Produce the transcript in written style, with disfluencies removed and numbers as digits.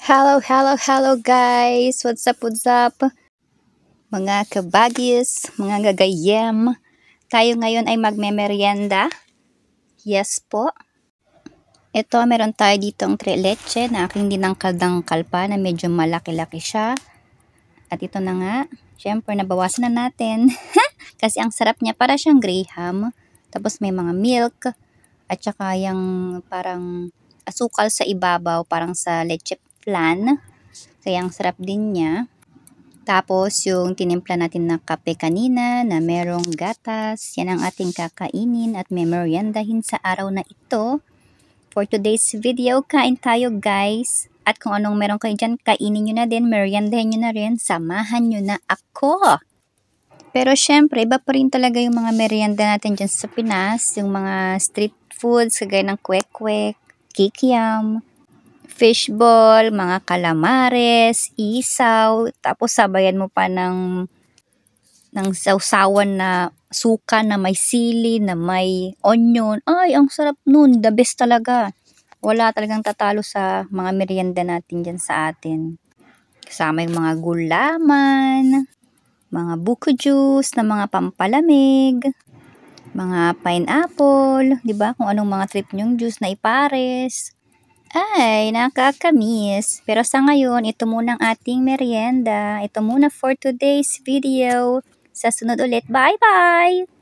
Hello guys! What's up? Mga kabagis, mga gagayem. Tayo ngayon ay magmemeryenda. Yes po. Ito, meron tayo ditong tre leche na aking dinangkal-dangkal pa na medyo malaki-laki siya. At ito na nga, syempre nabawasan na natin. Kasi ang sarap niya, para siyang graham. Tapos may mga milk. At saka yung parang asukal sa ibabaw, parang sa leche flan. Kaya ang sarap din niya. Tapos yung tinimpla natin na kape kanina na merong gatas, yan ang ating kakainin at memeryendahin sa araw na ito. For today's video, kain tayo guys. At kung anong meron kayo dyan, kainin nyo na din, meryendahin nyo na rin, samahan nyo na ako. Pero syempre, iba pa rin talaga yung mga merienda natin dyan sa Pinas, yung mga street foods, kagaya ng kwek-kwek, kikiam, fishball, mga calamares, isaw, tapos sabayan mo pa ng sausawan na suka na may sili, na may onion. Ay, ang sarap nun. The best talaga. Wala talagang tatalo sa mga merienda natin dyan sa atin. Kasama yung mga gulaman, mga buko juice na mga pampalamig, mga pineapple, di ba? Kung anong mga trip nyong juice na ipares. Ay, nakakamiss. Pero sa ngayon, ito muna ang ating merienda. Ito muna for today's video. Sa sunod ulit, bye-bye!